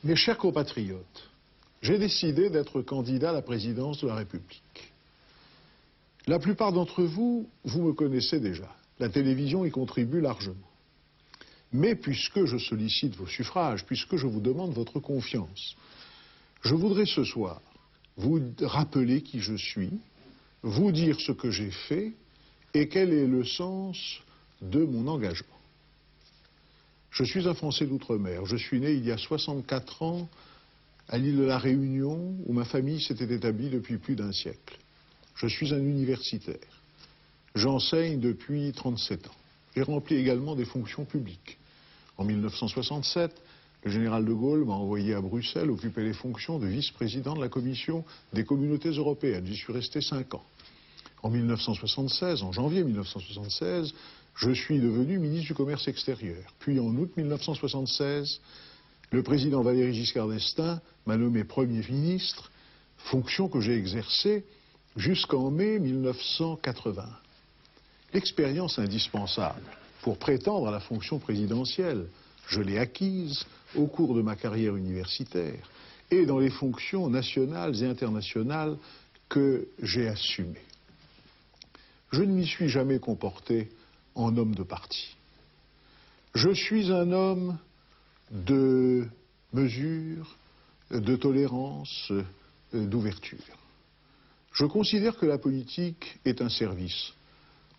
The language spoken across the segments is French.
Mes chers compatriotes, j'ai décidé d'être candidat à la présidence de la République. La plupart d'entre vous, vous me connaissez déjà. La télévision y contribue largement. Mais puisque je sollicite vos suffrages, puisque je vous demande votre confiance, je voudrais ce soir vous rappeler qui je suis, vous dire ce que j'ai fait et quel est le sens de mon engagement. Je suis un Français d'outre-mer. Je suis né il y a 64 ans à l'île de la Réunion, où ma famille s'était établie depuis plus d'un siècle. Je suis un universitaire. J'enseigne depuis 37 ans. J'ai rempli également des fonctions publiques. En 1967, le général de Gaulle m'a envoyé à Bruxelles occuper les fonctions de vice-président de la Commission des communautés européennes. J'y suis resté 5 ans. En 1976, en janvier 1976, je suis devenu ministre du Commerce extérieur. Puis en août 1976, le président Valéry Giscard d'Estaing m'a nommé Premier ministre, fonction que j'ai exercée jusqu'en mai 1980. L'expérience indispensable pour prétendre à la fonction présidentielle, je l'ai acquise au cours de ma carrière universitaire et dans les fonctions nationales et internationales que j'ai assumées. Je ne m'y suis jamais comporté en homme de parti. Je suis un homme de mesure, de tolérance, d'ouverture. Je considère que la politique est un service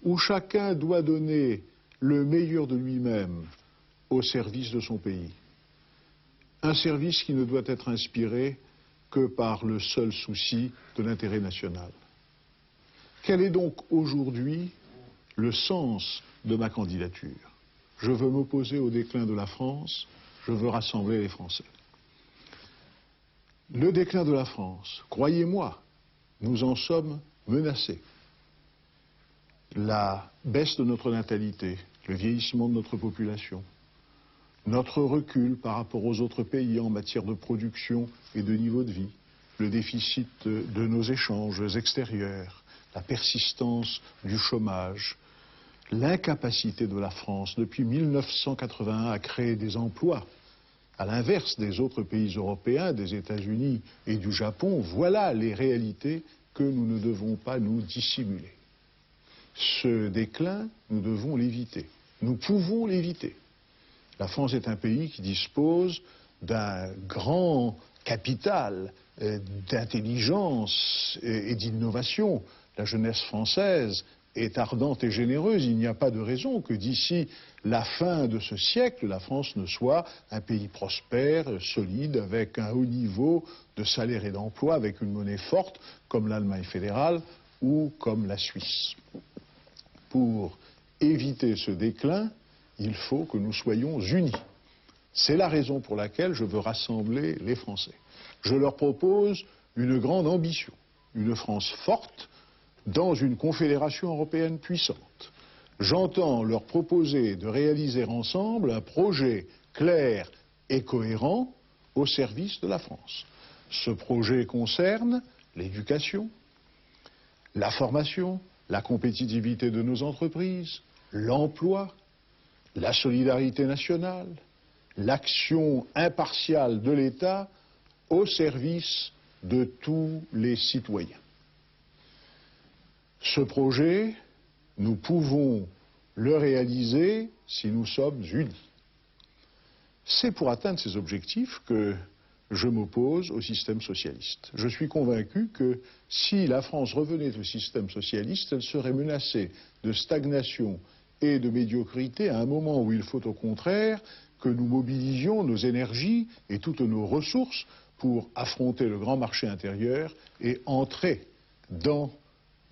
où chacun doit donner le meilleur de lui-même au service de son pays. Un service qui ne doit être inspiré que par le seul souci de l'intérêt national. Quel est donc aujourd'hui le sens de ma candidature? Je veux m'opposer au déclin de la France, je veux rassembler les Français. Le déclin de la France, croyez-moi, nous en sommes menacés. La baisse de notre natalité, le vieillissement de notre population, notre recul par rapport aux autres pays en matière de production et de niveau de vie, le déficit de nos échanges extérieurs, la persistance du chômage, l'incapacité de la France depuis 1981 à créer des emplois, à l'inverse des autres pays européens, des États-Unis et du Japon, voilà les réalités que nous ne devons pas nous dissimuler. Ce déclin, nous devons l'éviter. Nous pouvons l'éviter. La France est un pays qui dispose d'un grand capital d'intelligence et d'innovation. La jeunesse française est ardente et généreuse. Il n'y a pas de raison que d'ici la fin de ce siècle, la France ne soit un pays prospère, solide, avec un haut niveau de salaire et d'emploi, avec une monnaie forte, comme l'Allemagne fédérale ou comme la Suisse. Pour éviter ce déclin, il faut que nous soyons unis. C'est la raison pour laquelle je veux rassembler les Français. Je leur propose une grande ambition, une France forte dans une confédération européenne puissante. J'entends leur proposer de réaliser ensemble un projet clair et cohérent au service de la France. Ce projet concerne l'éducation, la formation, la compétitivité de nos entreprises, l'emploi, la solidarité nationale, l'action impartiale de l'État au service de tous les citoyens. Ce projet, nous pouvons le réaliser si nous sommes unis. C'est pour atteindre ces objectifs que je m'oppose au système socialiste. Je suis convaincu que si la France revenait au système socialiste, elle serait menacée de stagnation et de médiocrité à un moment où il faut au contraire que nous mobilisions nos énergies et toutes nos ressources pour affronter le grand marché intérieur et entrer dans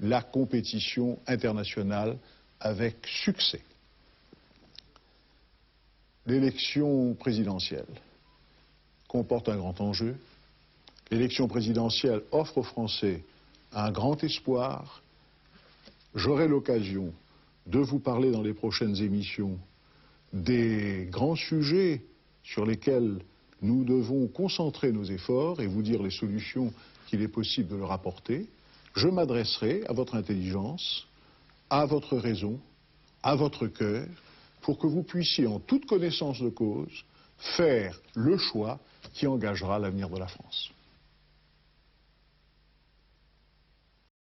la compétition internationale avec succès. L'élection présidentielle comporte un grand enjeu. L'élection présidentielle offre aux Français un grand espoir. J'aurai l'occasion de vous parler dans les prochaines émissions des grands sujets sur lesquels nous devons concentrer nos efforts et vous dire les solutions qu'il est possible de leur apporter. Je m'adresserai à votre intelligence, à votre raison, à votre cœur, pour que vous puissiez, en toute connaissance de cause, faire le choix qui engagera l'avenir de la France.